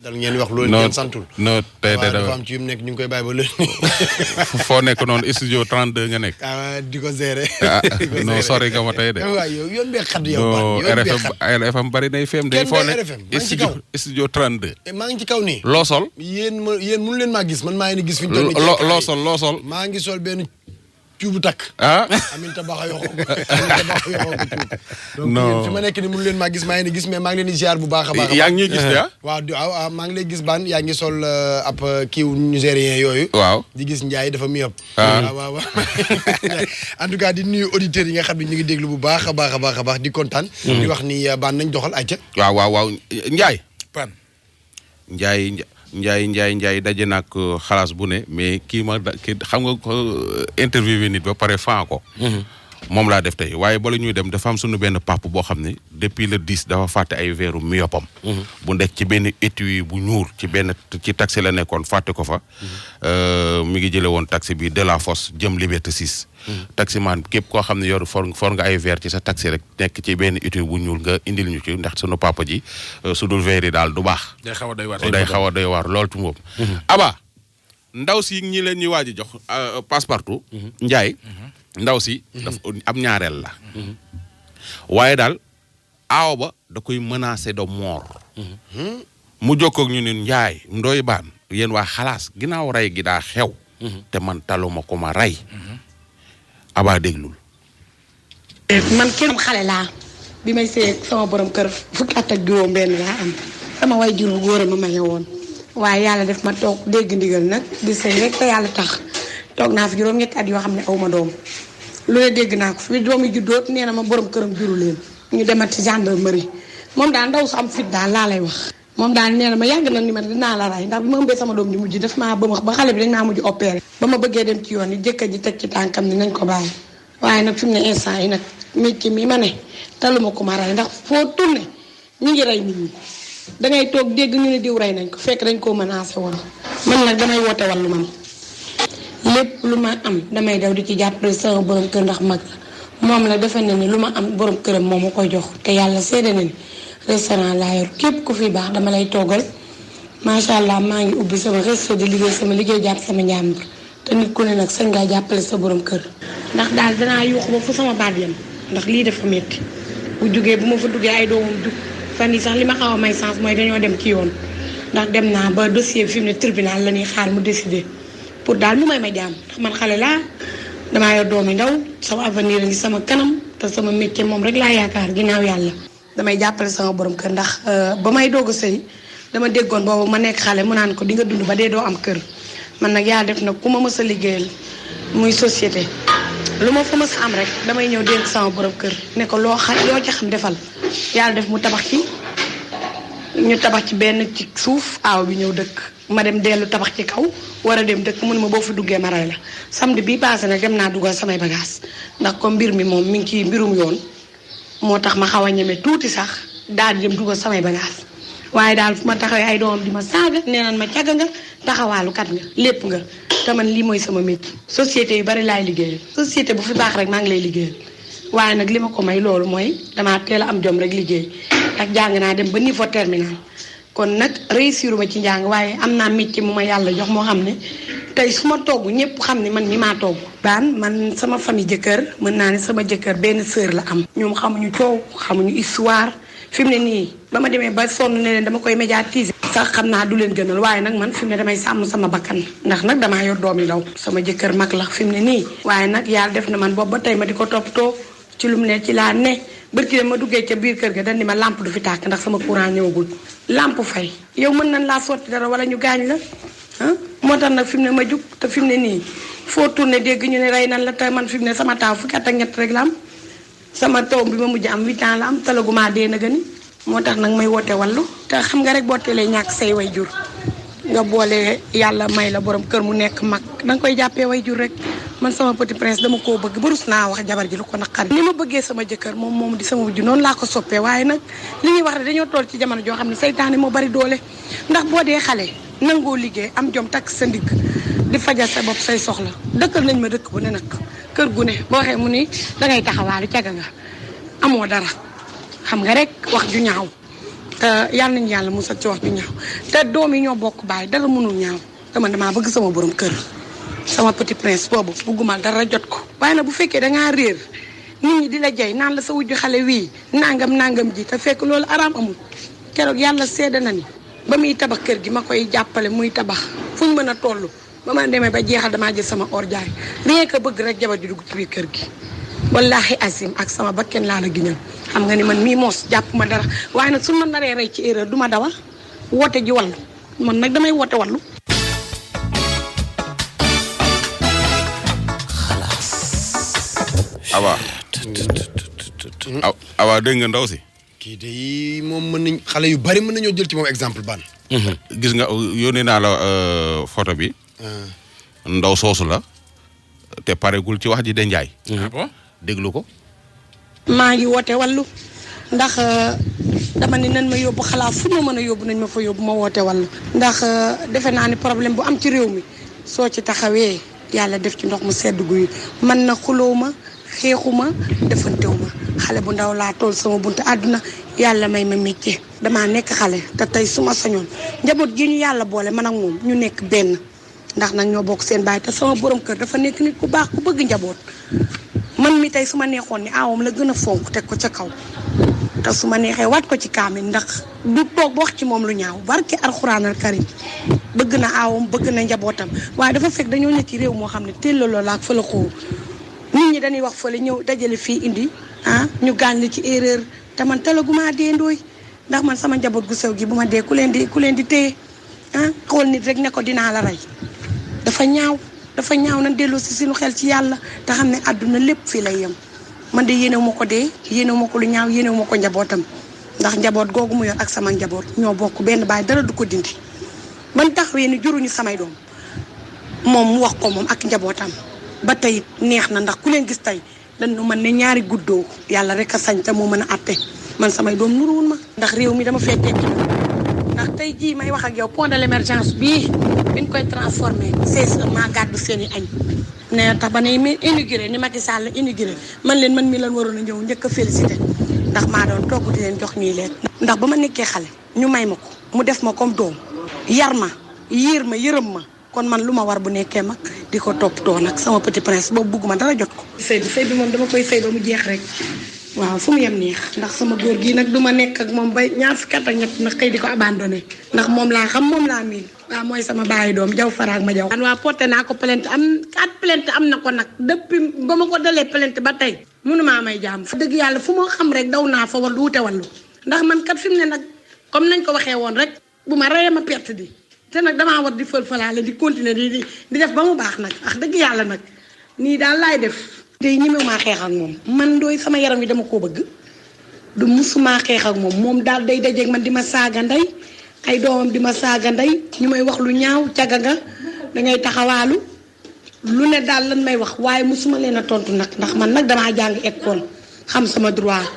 dal ngeen wax loolu ngeen santul. non tey dafa am ci yu nekk ñu ngi koy bàyyi ba léegi. foo nekk noonu studio 32 nga nekk. di ko gérer. non sori nga ma tey de. waaw yoon bee xat yow. RFM bari nay FM day foo nekk studio 32. maa ngi ci kaw nii. loo sol. yéen mënu leen maa gis man maa ngi gis. fi ñu toll nii loo sol. maa ngi sol benn cuubu takk. Aminta Baxa yoo xam donc fi ma nekk ni mënu leen maa gis maa ngi gis mais maa ngi leen di ziar bu baax a baax. yaa ngi ñuy gis de waaw maa ngi lay gis baan yaa ngi sol ab kiiw nigérien yooyu. waaw di gis Ndiaye dafa mi ëpp. waaw en tout cas di nuyu auditeurs yi nga xam ne ñu ngi déglu bu baax a baax a baax di kontaan. di wax ni baan nañ doxal ayca. waaw Ndiaye. pan Ndiaye daje nag xalaas bu ne mais kii xam nga ko interviewé nit ba pare fan ko. moom laa def tey waaye bala ñuy dem dafa am suñu benn pap boo xam ne depuis le 10 dafa fàtte ay veeru myopam. bu nekk ci benn étui bu ñuur ci taxi la nekkoon fàtte ko fa. mi ngi jële woon taxi bi de la Fosse jëm Liberté 6. taximan képp koo xam ne yor for nga ay verre ci sa taxi rek nekk ci benn étui bu ñuul nga indil ñu ci ndax sunu papa ji su dul verre yi daal du baax. day xaw a doy waar lool tu moom. Aba ndaw si ñi leen ñuy waaj a jox Passepartout. Ndiaye. ndaw si dafa am ñaareel la. waaye daal aaw ba da koy menacer de mort. mu jokkoog ñu ne Ndiaye Ndoye Bane yéen waa xalaas ginnaaw rey gi daa xew. te man taluma ko ma rey. Aba déglul. man kenn xale laa bi may sëy sama borom kër fukki at ak juróom benn laa am sama way jur góor a ma maye woon waaye yàlla def ma toog dégg ndigal nag di sëy rek te yàlla tax toog naa fi juróom-ñetti at yoo xam ne aw ma doom lu ne dégg naa ko fi doomi juddoot nee na ma borom këram juru leen ñu demat ci gendarmerie moom daal ndaw su am fit daal laa lay wax moom daal nee na ma yàgg na ni ma dinaa la rey ndax bi ma ëmbee sama doom ji mujj daf maa ba ba xale bi dañ maa mujj opéré ba ma bëggee dem ci yoon yi jëkkër ji teg ci tànkam ni nañ ko bàyyi waaye nag fi mu ne instant yi nag métier mi ma ne taluma ko ma rey ndax foo tourné ñu ngi rey nit ñi dangay toog dégg ñu ne diw rey nañ ko fekk dañ koo menacé woon man nag damay woote wàllu man lépp lu ma am damay daw di ci jàppale sama borom kër ndax mag la moom la defe na ni lu ma am borom këram moom ma koy jox te yàlla seede na ni restaurant laa yor képp ku fi baax dama lay toggal macha allah maa ngi ubbi sama resto di liggéey sama liggéey jàpp sama njàmbur te nit ku ne nag sañ ngaa jàppale sa borom kër ndax daal danaa yuuxu ba fu sama baat yam ndax lii dafa métti bu jugee bu ma fa duggee ay doomam jug fan yi sax li ma xaw a may sens mooy dañoo dem ci yoon ndax dem naa ba dossier bi fi mu ne tribunal la ñuy xaar mu décider pour daal mu may ma jàmm ndax man xale laa damaa yor doomi ndaw sama avenir a ngi sama kanam te sama métier moom rek laa yaakaar ginnaaw yàlla damay jàppale sama borom kër ndax ba may doog a sëy dama déggoon boobu ma nekk xale mu naan ko di nga dund ba dee doo am kër man nag yaa def nag ku ma mës a liggéeyal muy société lu ma fa mës a am rek damay ñëw dénk sama borom kër ne ko loo ci xam defal yàlla def mu tabax ci ñu tabax ci benn ci suuf aaw bi ñëw dëkk ma dem dellu tabax ci kaw war a dem dëkk mu ne ma boo fi duggee ma rey la samedi bii passé nag dem naa dugal samay bagages ndax comme mbir mi moom mi ngi ci mbirum yoon moo tax ma xaw a ñeme tuuti sax daal di dem dugal samay bagages waaye daal fu ma taxawee ay doomam di ma saaga nee naan ma càgg nga taxawaalukat nga lépp nga te man lii mooy sama métier. société yu bari laay liggéeyal société bu fi baax rek maa ngi lay liggéeyal waaye nag li ma ko may loolu mooy damaa teel a am jom rek liggéey ndax jàng naa dem ba niveau terminal kon nag réussir ma ci njàng waaye am naa métier mu ma yàlla jox moo xam ne tey su ma togg ñëpp xam ne man mi maa togg. baan man sama famille jëkkër mën naa ne sama jëkkër benn sœur la am. ñoom xamuñu coow xamuñu histoire fi mu ne nii ba ma demee ba sonn ne leen dama koy médiatiser. sax xam naa du leen gënal waaye nag man fi mu ne damay sàmm sama bakkan ndax nag damaa yor doomi ndaw sama jëkkër mag la fi mu ne nii. waaye nag yàlla def na man boobu ba tey ma di ko toppatoo ci lu mu ne ci laa ne bërki de ma duggee ca biir kër ga dañ ni ma lampe du fi tàkk ndax sama courant ñëwagul lampe fay yow mën nañ laa sotti dara wala ñu gaañ la ah moo tax nag fi mu ne ma jug te fi mu ne nii foo tourné dégg ñu ne rey nan la te man fi mu ne sama taaw fukki at ak ñett rek la am sama taw bi ma mujj am 8 ans la am talaguma dee na gëni moo tax nag may woote wàllu te xam nga rek boo teelee ñàkk say way jur nga boole yàlla may la borom kër mu nekk mag danga koy jàppee way jur rek man sama petit prince dama koo bëgg ba rus naa wax jabar ji lu ko naqari ni ma bëggee sama jëkkër moom di sama wujju noonu laa ko soppee waaye nag li ñuy wax ne dañoo toll ci jamono joo xam ne saytaane moo bari doole ndax boo dee xale nangoo liggéey am jom takk sa ndigg di fajal sa bopp say soxla dëkkal nañ ma dëkk bu ne nag kër gu ne boo waxee mu ni dangay taxawaalu caga nga amoo dara xam nga rek wax ju ñaaw te yal nañu yàlla musal ci wax ju ñaaw te doom yi ñoo bokk baay dara mënul ñaaw damaa bëgg sama borom kër sama petit prince boobu bugguma dara jot ko waaye nag bu fekkee dangaa réer nit ñi di la jay naan la sa wujju xale wii nangam ji te fekk loolu araam amul keroog yàlla seede na ni ba muy tabax kër gi ma koy jàppale muy tabax fu ñu mën a toll ba ma demee ba jeexal damaa jël sama or jaay rien que bëgg rek jabar di dugg ci biir kër gi wallahi azim ak sama bakken laa la giñal xam nga ni man mii moos jàpp ma dara waaye nag su ma naree rey ci erreur du ma dawal woote ji wallu man nag damay woote wallu awa dégg nga ndaw si kii de moom mën nañ xale yu bari mën nañoo jël ci moom exemple ban gis nga yónnee naa la photo bi ndaw soosu la te paregul ci wax ji de njaay déglu ko maa ngi woote wallu ndax dama ne nan ma yóbbu xalaat fu ma mën a yóbbu nañ ma fa yóbbu ma woote wallu ndax defe naa ni problème bu am ci réew mi soo ci taxawee yàlla def ci ndox mu sedd guy man na xuloo ma xeexuma defantew ma xale bu ndaw laa tool sama buntu àdduna yàlla may ma métier damaa nekk xale te tey su ma sañoon njaboot gi ñu yàlla boole man ak moom ñu nekk benn ndax nag ñoo bokk seen baay te sama borom kër dafa nekk nit ku baax ku bëgg njaboot man mi tey su ma neexoon ni aawam la gën a fonk teg ko ca kaw te su ma neexee waat ko ci kaamil ndax du toog ba wax ci moom lu ñaaw barke alxuraanal karim bëgg na aawam bëgg na njabootam waaye dafa fekk dañoo nekk ci réew moo xam ne tellaloo la ak fa la xoo nit ñi dañuy wax fële ñëw dajale fii indi ñu gaañ la ci erreur te man talaguma dee ndooy ndax man sama njaboot gu sew gi bu ma dee ku leen di téye xool nit rek ne ko dinaa la rey dafa ñaaw nan delloo si suñu xel ci yàlla te xam ne àdduna lépp fii lay yem man de yéenewu ma ko dee yéenewu ma ko lu ñaaw yéenewu ma ko njabootam ndax njaboot googu mu yor ak sama njaboot ñoo bokk benn baay dara du ko dindi ban taxawee ni juruñu samay doom moom mu wax ko moom ak njabootam ba tey neex na ndax ku leen gis tey dañu mën ne ñaari guddoo yàlla rek a sañ te moo mën a àtte man samay doom nuruwul ma ndax réew mi dama fee tekki ndax tey jii may wax ak yow pont de l'émergence bii biñ koy transformé c'est maa gàddu seen i añ ne tax ba ne inauguré ni Macky Sall inauguré man mi lan waroon a ñëw njëkk a félicité ndax maa doon togg di leen jox ñuy lekk ndax ba ma nekkee xale ñu may ma ko mu def ma comme doom yar ma yiir ma yërëm ma kon man lu ma war bu nekkee mag di ko toppatoo nag sama petit prince boobu bugguma dara jot ko sëy bi moom dama koy sëy ba mu jeex rek waaw fu mu yem neex ndax sama góor gii nag du ma nekk ak moom ba ñaar fukki at ak ñett nag xëy di ko abandonné ndax moom laa xam moom laa miin waaw mooy sama baayu doom jaw faraag ma jaw an waa porté naa ko plainte am 4 plainte am na ko nag depuis ba ma ko dalee plainte ba tey mënumaa may jàmm fa dëgg yàlla fu ma xam rek daw naa fa war wute wallu ndax man kat fi mu ne nag comme nañ ko waxee woon rek bu ma reyee ma perte di te nag damaa war di fël-fëlaale di continuer di def ba mu baax nag wax dëgg yàlla nag nii daal laay def tey ñemewumaa xeex ak moom man dooy sama yaram wi dama koo bëgg du musumaa xeex ak moom daal day dajeeg man di ma saaga ndey ay doomam di ma saaga ndey ñu may wax lu ñaaw caga nga dangay taxawaalu lu ne daal lan may wax waaye musuma leen a tontu nag ndax man nag damaa jàng école xam sama droit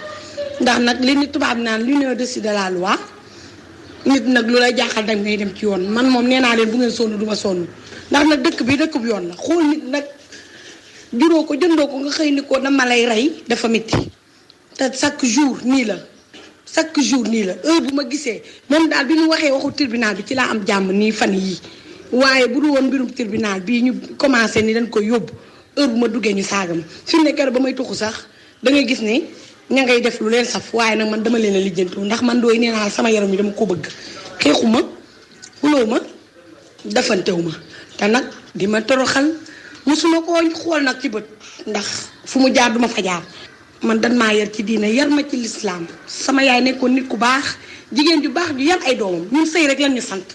ndax nag li ni tubaab naan l'union au-dessus de la loi nit nag lu lay jaaxal dag ngay dem ci yoon man moom nee naa leen bu ngeen sonn du ma sonn ndax nag dëkk bi dëkk bu yoon la xool nit nag juróo ko jëndoo ko nga xëy ni ko dama lay rey dafa métti te chaque jour nii la heure bu ma gisee moom daal bi ñu waxee waxu tribunal bi ci laa am jàmm nii fan yii waaye bu dul woon mbirum tribunal bii ñu commencé ni dañ koy yóbbu heure bu ma duggee ñu saaga ma fi mu ne keroog ba may tuxu sax da ngay gis ne ña ngay def lu leen saf waaye nag man dama leen a lijjantu ndax man dooy nee naa sama yaram yi dama ko bëgg xeexuma xuloo ma defantewu ma te nag di ma toroxal musuma koo xool nag ci bët ndax fu mu jaar duma fa jaar man dan maa yar ci diina yar ma ci lislaam sama yaay nekkoon nit ku baax jigéen ju baax ju yar ay doomam ñun sëy rek lan ñu sant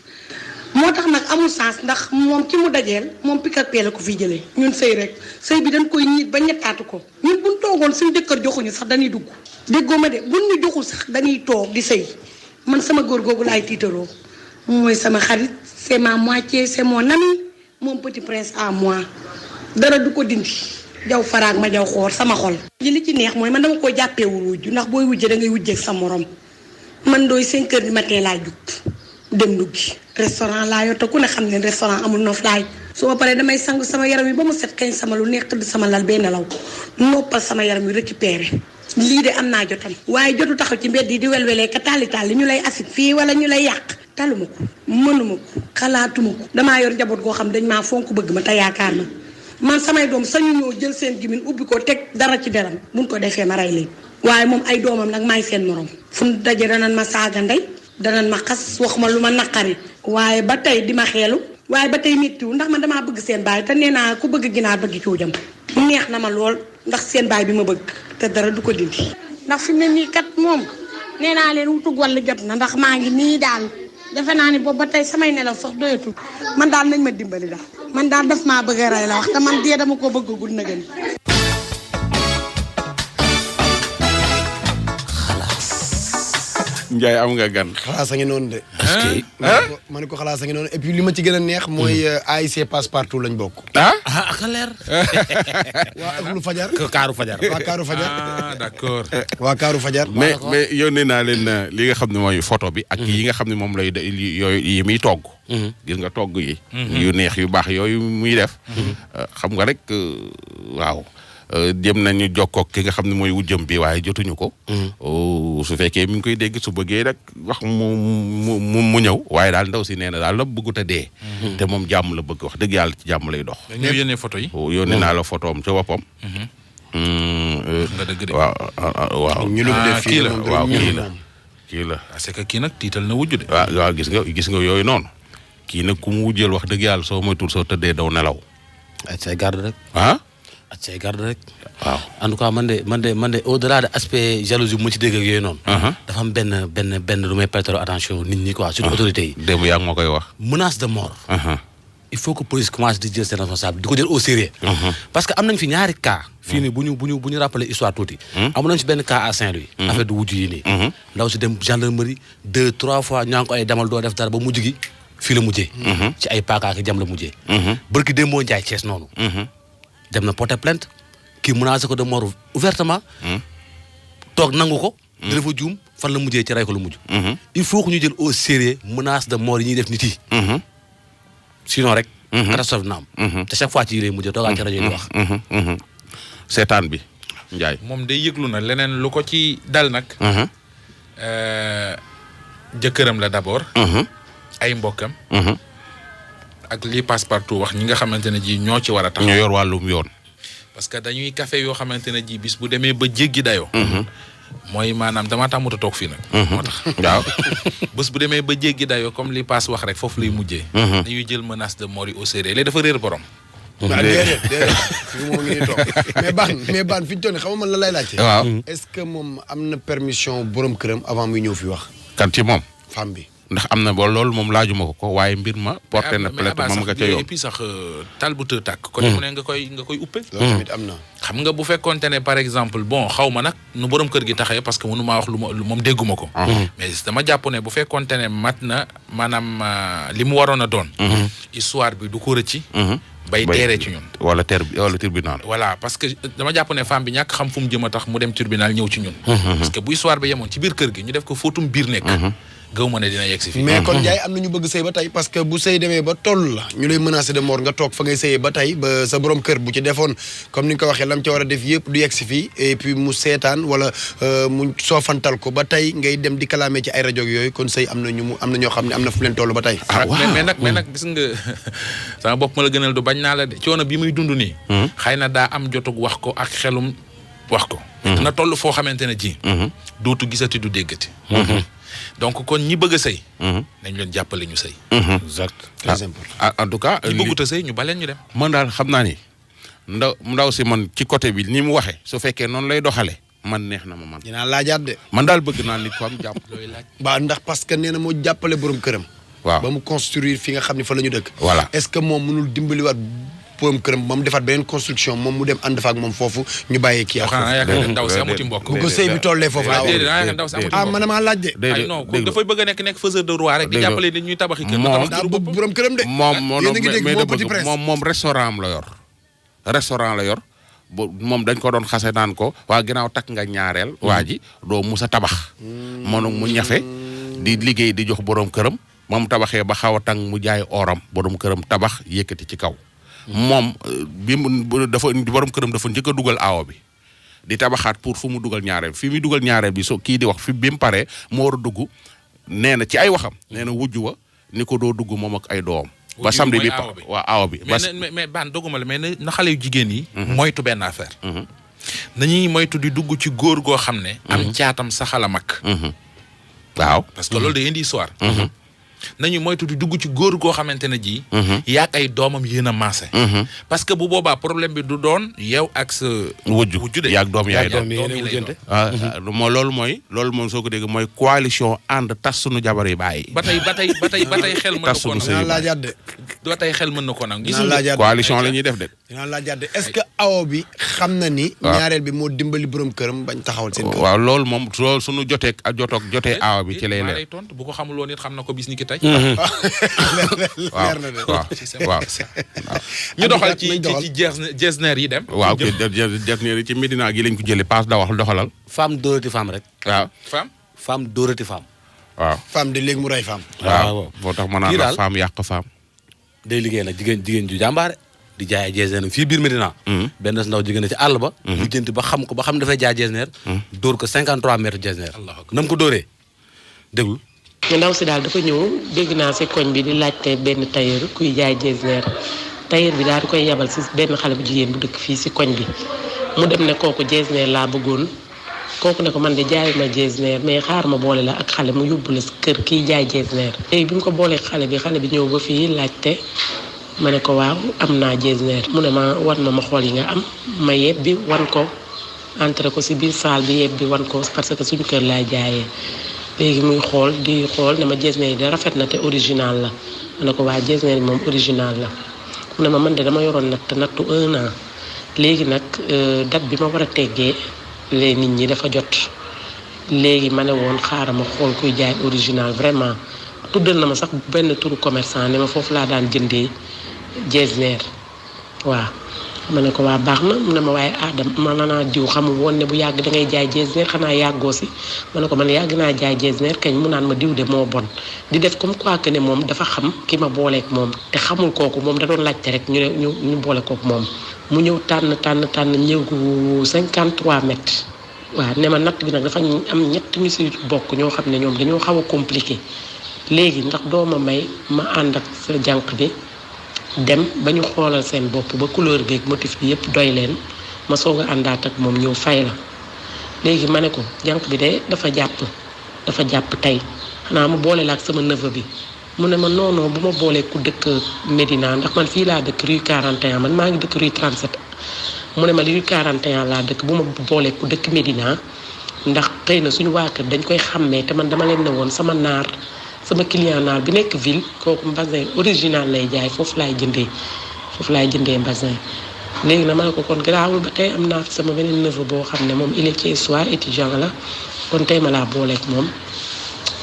moo tax nag amul sens ndax moom ki mu dajeel moom pik ak pee la ko fi jëlee ñun sëy rek sëy bi dañ koy ñiit ba ñettaatu ko ñun buñ toogoon suñu jëkkër joxuñu sax dañuy dugg déggoo ma de buñ ñu joxul sax dañuy toog di sëy man sama góor googu laay tiitaroo mooy sama xarit c'est ma moitié c'est mon ami moom petit prince à moi dara du ko dindi jaw faraag ma jaw xoor sama xol li ci neex mooy man dama koo jàppeewul wujju ndax booy wujje da ngay wujjeeg sa morom man dooy 5 heures du matin laa jug dem duggi restaurant laa yor te ku ne xam ne restaurant amul noflaay su ma paree damay sangu sama yaram yi ba mu set kañ sama lu neex tëdd sama lal bee nelaw noppal sama yaram yi récupéré lii de am naa jotam waaye jotu taxaw ci mbedd yi di welwelee ka taali ñu lay asit fii wala ñu lay yàq taluma ko mënuma ko xalaatuma ko damaa yor njaboot goo xam dañ maa fonk bëgg ma te yaakaar ma man samay doom sañu ñoo jël seen gimin ubbi ko teg dara ci deram buñ ko defee ma rey leen waaye moom ay doomam nag maay seen morom fu mu daje danañ ma saaga ndey danañ ma xas waxuma lu ma naqari waaye ba tey di ma xeelu waaye ba tey méttiwu ndax man damaa bëgg seen baay te nee naa ku bëgg ginaar bëgg cuujam neex na ma lool ndax seen baay bi ma bëgg te dara du ko dindi ndax fi mu ne nii kat moom nee naa leen wutug walla jot na ndax maa ngi nii daal defe naa ni boobu ba tey samay nelaw sax doyatul man daal nañ ma dimbali daal man daal daf maa bëgg a rey la wax te man dee dama ko bëggagul na gën Ndiaye am nga gan. xalaas a ngi noonu de. ma ne ko xalaas a ngi noonu et puis li ma ci gën a neex mooy AIC Passepartout lañ bokk. ak leer. waa ak lu fajar. Kaaru Fajar. waa Kaaru Fajar. d'accord. waa Kaaru Fajar. mais yónnee naa leen li nga xam ne mooy photo bi. ak yi nga xam ne moom lay yooyu yi muy togg. gis nga togg yi. yu neex yu baax yooyu muy def. xam nga rek waaw. jëm nañu jokkoo ki nga xam ne mooy wujjëm bi waaye jotuñu ko. su fekkee mi ngi koy dégg su bëggee rek wax mu ñëw waaye daal ndaw si nee na daal la bëggut a dee. te moom jàmm la bëgg wax dëgg yàlla ci jàmm lay dox. dañoo yónnee photo yi. yónnee naa la photo am ca boppam. nga dëgg de. waaw. ñu lu def fii la waaw kii la. parce que kii nag tiital na wujju de. waaw gis nga yooyu noonu. kii nag ku mu wujjeel wax dëgg yàlla soo moytul soo tëddee daw nelaw. ak say garde rek. ak say garde rek. waaw en tout cas man de au delà de aspect jalousie bu ma ci dégg ak yooyu noonu. dafa am benn lu may prêter attention nit ñi quoi surtout autorités yi. démb yaa ngi ma koy wax. menace de mort. il faut que police commence di jël seen responsable di ko jël au sérieux. parce que am nañ fi ñaari cas. fii nii bu ñu rappeler histoire tuuti. am nañ fi benn cas à Saint-Louis. affaire du wujj yi nii. ndaw si dem gendarmerie 2-3 fois ñaa ngi ko ay demal doo def dara ba mujj gi fii la mujjee. ci ay paakaaki jam la mujjee. barki Demba Ndiaye Thiès noonu. dem na porter plainte kii menacé ko de mort ouvertement toog nangu ko. dafa juum fan la mujjee ci rey ko la mujj. il faut que ñu jël au sérieux menace de mort yi ñuy def nit yi. sinon rek. catastrophe na am. te chaque fois ci yi lay mujjee toogaat ci rajo yi di wax. seetaan bi Ndiaye. moom day yëglu na leneen lu ko ci dal nag. jëkkëram la d'abord. ay mbokkam. ak lii Passepartout wax ñi nga xamante ne ji ñoo ci war a tax. ñoo yor wàllum yoon. parce que dañuy café yoo xamante ne ji bis bu demee ba jéggi dayoo. mooy maanaam damaa tàmmut a toog fii nag. moo tax waaw. bés bu demee ba jéggi dayoo comme li Pass wax rek foofu lay mujjee. dañuy jël menace de mort yi au sérieux léegi dafa réer borom. déedéet fi mu ngi nii toog mais baan fi ñu toll nii xam nga man la lay laajte. waaw est-ce que moom am na permission borom këram avant muy ñëw fi wax. kan ci moom. femme bi. ndax am na ba loolu moom laajuma ko waaye mbir ma porté na plainte moom nga ca yoon. et puis sax taal bu tëë tàkk. kon mu ne nga koy uppee. loolu tamit am na. xam nga bu fekkoonte ne par exemple bon xaw ma nag nu borom kër gi taxee parce que mënu maa wax lu moom dégguma ko. mais dama jàpp ne bu fekkoonte ne mat na maanaam li mu waroon a doon. histoire bi du ko rëcci. bay teeree ci ñun. wala tribunal. voilà parce que dama jàpp ne femme bi ñàkk xam fu mu jëm a tax mu dem tribunal ñëw ci ñun. parce que bu histoire bi yemoon ci biir kër gi ñu def ko fóotum biir nekk. gaw ma ne dina yegg si fii. mais kon Ndiaye am na ñu bëgg sëy ba tey parce que bu sëy demee ba toll la ñu lay menacé de mort nga toog fa ngay sëyee ba tey ba sa borom kër bu ci defoon comme ni nga ko waxee lam ca war a def yëpp du yegg si fii et puis mu seetaan wala mu soofantal ko ba tey ngay dem di kalaamee ci ay rajo yooyu kon sëy am na ñoo xam ne am na fu leen toll ba tey. mais nag gis nga sama bopp ma la gënal du bañ naa la de coono bi muy dund nii. xëy na daa am jotug wax ko ak xelum wax ko. na toll foo xamante ne ji. dootu gisati du déggati. donc kon ñi bëgg a sëy. nañ leen jàppale ñu sëy. exact très important. en tout cas. ñi bëggut a sëy ñu baleen ñu dem. man daal xam naa ni ndaw si man ci côté bi ni mu waxee su fekkee noonu lay doxalee man neex na ma man. dinaa laajaat de. man daal bëgg naa nit ko am jàpp. looy laaj. ba ndax parce que nee na moo jàppale borom këram. waaw ba mu construire fi nga xam ne fa la ñu dëkk. voilà est-ce que moom mënul dimbaliwaat borom këram ba mu defaat beneen construction moom mu dem ànd fa ak moom foofu ñu bàyyee kii. xanaa yaakaar ne ndaw si amuti mbokk. bu ko sëy bi tollee foofu laa wax. ndaw si amuti mbokk. man maa laaj de. ay non kon dafay bëgg a nekk faiseur de roi rek di jàppale nit ñuy tabaxi kër. daa bëgg borom këram de. restaurant am la yor. restaurant la yor moom dañ ko doon xase naan ko waa ginnaaw takk nga ñaareel. waa ji doo musa tabax. moom mu ñafe di liggéey di jox borom këram moom tabaxee ba xaw a tàng mu jaay oram borom këram tabax yëkkati ci kaw. moom bi mu dafa borom këram dafa njëkk a dugal aawo bi di tabaxaat pour fu mu dugal ñaareel fi muy dugal ñaareel bi so kii di wax fi bi mu paree moo war a dugg nee na ci ay waxam nee na wujju wa ni ko doo dugg moom ak ay doom ba samedi bi waa aawa bi mais baan dogguma la mais na xale yu jigéen yi moytu benn affaire nañuy moytu di dugg ci góor goo xam ne am caatam saxala mag waaw parce que loolu day indi histoire nañu moytu di dugg ci góor goo xamante ne ji yaag ay doomam yéen a maase parce que bu boobaa problème bi du doon yow ak sa wujju de yaag doom yaay doom moo loolu moom soo ko dégg mooy coalition ànd tas sunu jabar yi bàyyi ba tey xel mën na ko dinaa laajaat de ba tey xel mën na ko nag gis coalition la ñuy def de dinaa laajaat de est-ce que awo bi xam na ni ñaareel bi moo dimbali borom këram bañ taxawal seen kër waaw loolu moom loolu sunu jotee aawa bi ci lay leer tontu bu ko xamul woon it xam na ko bis ni ki tey leer na de waaw ñu doxal ci jesner yi dem waaw jesner yi ci Médina gi lañ ko jëlee passe da wax doxalal femme dóorati femme rek waaw femme dóorati femme waaw femme de léegi mu rey femme waaw moo tax ma naan la femme yàq femme day liggéey nag jigéen ju jàmbaare di jaay ay jesner fii biir Médina benn ndaw jigéen ci àll ba lu jënti ba xam dafay jaay jesner dóor ko 53 mètres jesner nam ko dóoree déglu ndaw si daal dafa ñëw dégg naa si koñ bi di laajte benn tailleur kuy jaay jesner tailleur bi daal di koy yabal si benn xale bu jigéen bu dëkk fii si koñ bi mu dem ne kooku jesner laa bëggoon kooku ne ko man de jaayu ma jesner mais xaar ma boole la ak xale mu yóbbu la kër kiy jaay jesner léegi bi mu ko boolee xale bi ñëw ba fii laajte ma ne ko waaw am naa jesner mu ne ma wan ma xool yi nga am ma yeb bi wan ko entré ko si biir salle bi yeb bi wan ko parce que suñu kër laay jaayee léegi muy xool di xool ne ma jesner yi de rafet na te original la ma ne ko waa jesner yi moom original la mu ne ma man de dama yoroon nattu 1 an léegi nag date bi ma war a teggee les nit ñi dafa jot léegi ma ne woon xaaral ma xool kuy jaay original vraiment tuddal na ma sax benn turu commerçant ne ma foofu laa daan jëndee jesner waaw ma ne ko waa baax na mu ne ma waaye Adam ma naa diw xamul woon ne bu yàgg da ngay jaay jesner xanaa yàggoo si ma ne ko man yàgg naa jaay jesner kañ mu naan ma diw de moo bon di def comme quoi que ne moom dafa xam ki ma booleeg moom te xamul kooku moom da doon laajte rek ñu boole kook moom mu ñëw tànn ñëw 53 mètres waaw ne ma natt bi nag dafa am ñett ñu si bokk ñoo xam ne ñoom dañoo xaw a compliqué léegi ndax doo ma may ma ànd ak sa jànq bi dem ba ñu xoolal seen bopp ba couleur beeg motif bi yëpp doy leen ma soog a àndaat ak moom ñëw fay la léegi ma ne ko jànq bi de dafa jàpp tey xanaa mu boole la ak sama neveu bi mu ne ma non bu ma boolee ku dëkk Médina ndax man fii laa dëkk rue 41 man maa ngi dëkk rue 37 mu ne ma rue 41 laa dëkk bu ma boolee ku dëkk Médina ndax xëy na suñu waa kër dañ koy xàmmee te man dama leen ne woon sama client naar bi nekk ville kooku mbasin original lay jaay foofu laay jëndee mbasin léegi na ma ne ko kon garaawul ba tey am naa fi sama beneen neveu boo xam ne moom il est ci soir étudiant la kon tey ma laa booleeg moom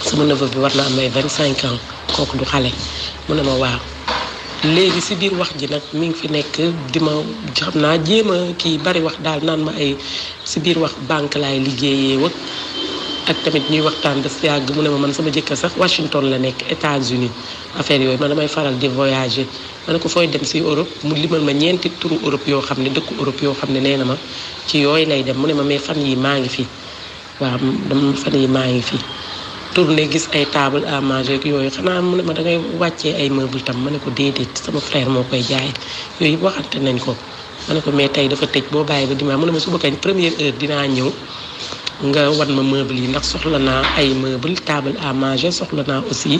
sama neveu bi war na am ay 25 ans kooku du xale mu ne ma waaw léegi si biir wax ji nag mi ngi fi nekk di ma xam naa jéem a kii bari wax daal naan ma ay si biir wax banque laay liggéeyee wëg ak tamit ñuy waxtaan ba si yàgg mu ne ma man sama jëkkër sax Washington la nekk États-Unis affaire yooyu man damay faral di voyager ma ne ko fooy dem si Europe mu limal ma ñeenti turu Europe yoo xam ne dëkku Europe yoo xam ne nee na ma ci yooyu lay dem mu ne ma mais fan yi maa ngi fi waaw fan yi maa ngi fi tourné gis ay table à manger ak yooyu xanaa mu ne ma dangay wàccee ay meuble tam ma ne ko déedéet sama frère moo koy jaay yooyu yëpp waxante nañ ko ma ne ko mais tey dafa tëj boo bàyyi ba dimanche mu ne ma suba kañ première heure dinaa ñëw nga wan ma meuble yi ndax soxla naa ay meuble table à manger soxla naa aussi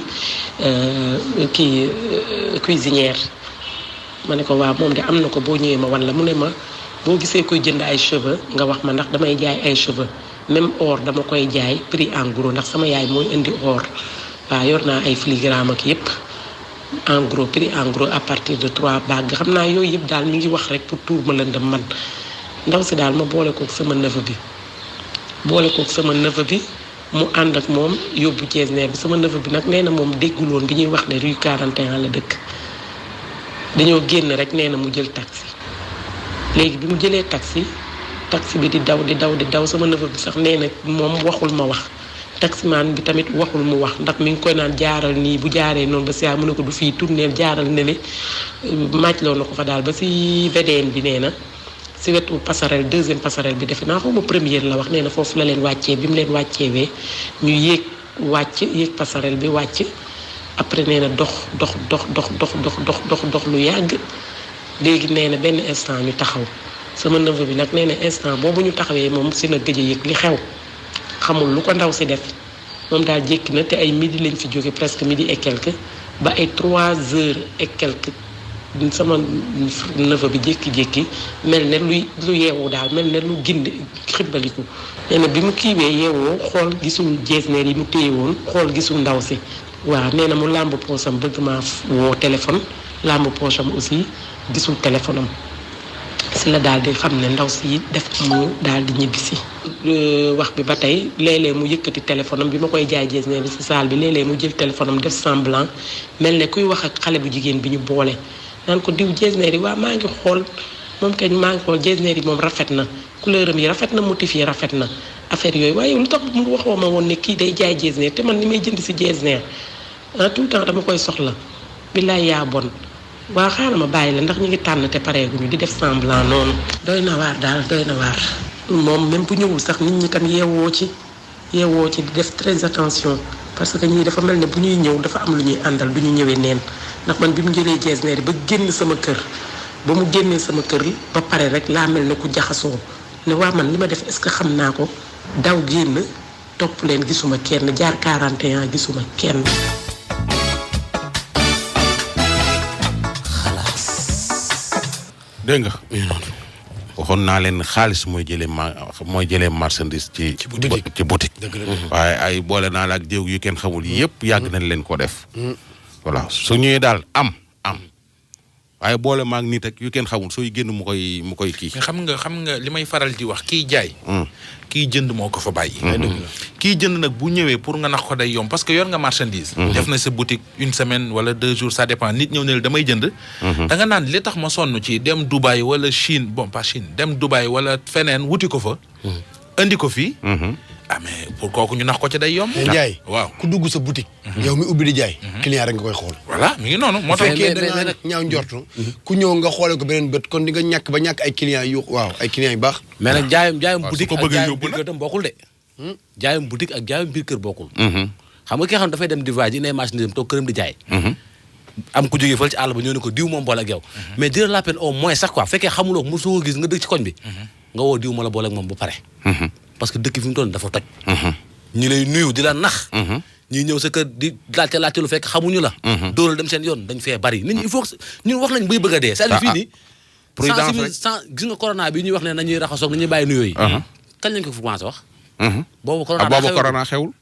cuisinière ma ne ko waaw moom de am na ko boo ñëwee ma wan la mu ne ma boo gisee koy jënd ay cheveux nga wax ma ndax damay jaay ay cheveux même or dama koy jaay prix en gros ndax sama yaay mooy indi or waaw yor naa ay filigrane ak yëpp en gros prix en gros à partir de 3 bagues xam naa yooyu yëpp daal mi ngi wax rek pour tuur ma lëndëm man ndaw si daal ma boole kook sama neveu bi mu ànd ak moom yóbbu jesner bi sama neveu bi nag nee na moom déggul woon bi ñuy wax ne rue 41 la dëkk dañoo génn rek nee na mu jël taxi léegi bi mu jëlee taxi bi di daw sama neveu bi sax nee na moom waxul ma wax taximaan bi tamit waxul mu wax ndax mi ngi koy naan jaaral nii bu jaaree noonu ba si mu ne ko du fii tourneel jaaral ne le màcc loo na ko fa daal ba si VDN bi nee na si wetu passerelle 2e passerelle bi defe naa xaw ma première la wax nee na foofu la leen wàccee bi mu leen wàcceewee ñu yéeg passerelle bi wàcc après nee na dox lu yàgg léegi nee na benn instant ñu taxaw sama neveu bi nag nee na instant boobu ñu taxawee moom si na gëj a yëg li xew xamul lu ko ndaw si def moom daal jékki na te ay midi lañ fi jóge presque midi et quelque ba ay 3 heures et quelque sama neveu bi jékki-jékki mel ne lu yeewu daal mel ne lu gindi xibbaliku nee na bi mu kiiwee yeewoo xool gisul jeesneer yi mu téye woon xool gisul ndaw si waaw nee na mu làmb poosam bëgg maa woo téléphone làmb poosam aussi gisul téléphone am si la daal di xam ne ndaw si def mu daal di ñibbisi wax bi ba tey léeg-léeg mu yëkkati téléphone am bi ma koy jaay jeesneer bi si saal bi léeg-léeg mu jël téléphone am def semblant mel ne kuy wax ak xale bu jigéen bi ñu boole naan ko diw jeesneer yi waaw maa ngi xool moom kañ maa ngi xool jeesneer yi moom rafet na couleur am yi rafet na motif yi rafet na affaire yooyu waaye lu tax mu waxoo ma woon ne kii day jaay jeesneer te man ni may jënd si jeesneer tout le temps dama koy soxla billaay yaa bon waa xaaral ma bàyyi la ndax ñu ngi tànn te pareeguñu di def semblant noonu. doy na waar daal doy na waar moom même bu ñëwul sax nit ñi tam yeewoo ci di def très attention parce que ñii dafa mel ne bu ñuy ñëw dafa am lu ñuy àndal du ñu ñëwee neen ndax man bi mu jëlee jeesneer ba génn sama kër ba mu génnee sama kër ba pare rek laa mel ne ku jaxasoo ne waa man li ma def est-ce que xam naa ko daw génn topp leen gisuma kenn jaar 41 gisuma kenn. dégg nga waxoon naa leen xaalis mooy jëlee marchandise ci boutique waaye ay boole naa la ak jéeg yu kenn xamul yëpp yàgg nañ leen ko def voilà su ñëwee daal am waaye boole maag nit ak yu kenn xamul sooy génn mu koy kii. mais xam nga li may faral di wax kiy jaay. kiy jënd moo ko fa bàyyi. kiy jënd nag bu ñëwee pour nga nax ko day yomb parce que yor nga marchandise. def na sa boutique 1 semaine wala 2 jours ça dépend nit ñëw ne damay jënd. da nga naan li tax ma sonn ci dem Dubaï wala Chine bon pas Chine dem Dubaï wala feneen wuti ko fa. andi ko fii. mais pour kooku ñu nax ko ci day yomb. jaay waaw ku dugg sa boutique. yow mi ubbi di jaay. client rek nga koy xool. voilà mi ngi noonu moo tax. fekkee da nga ñaaw njortu. ku ñëw nga xoole ko beneen bët kon di nga ñàkk ay clients yu ay clients yu baax. mais nag jaayum boutique ko ak bëggee jaayum yóbbu biir kër tam bokkul de. jaayum boutique ak jaayum biir kër bokkul. xam nga ki nga xam dafay dem di voyage yi ne marchandise toog këram di jaay. am ku jógee fële ci àll ba ñëw ne ko diw moom boole ak yow. mais dina la peine au moins sax quoi fekkee xamuloo ko mosoo gis nga dëkk ci koñ bi. nga woo diw ma la boole ak moom bu pare. parce que dëkk fi mu toll dafa toj. ñi lay nuyu di la nax. ñi ñëw sa kër di laajte lu fekk xamuñu la. dóoral dem seen yoon dañ fee bari nit ñi il faut ñun wax nañ bay bëgg a dee. c'est-à-dire fii nii. prudence rek gis nga corona bi ñuy wax ne nañuy raxasoog nañuy bàyyi nuyoo yi. kañ lañ ko fi commencé wax. boobu corona xewul.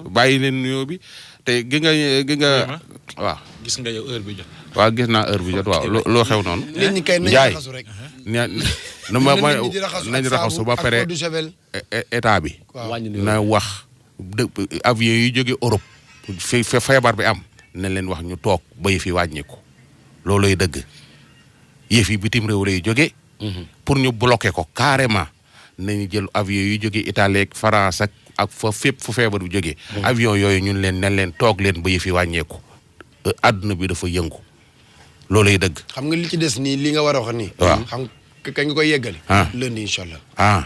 bàyyi leen nuyoo bi te gi nga waaw. gis nga yow heure bi jot. waaw gis naa heure bi jot waaw loo xew noonu. nit ñi kay nañ raxasu rek. nañ raxasu ba pare état bi. na wax avion yi jóge Europe. fi feebar bi am nañ leen wax ñu toog ba yëf yi wàññiku. looloy dëgg yëf yi bitim réew lay jóge. pour ñu bloquer ko carrément nañu jël avion yi jóge Italie ak France ak fa fépp fu feebar bi jógee. avion yooyu ñun leen nañ leen toog leen ba yëf yi wàññeeku. àdduna bi dafa yëngu loolay dëgg. xam nga li ci des nii li nga war a wax nii. waaw xam kañ nga koy yeggali. lundi incha allah.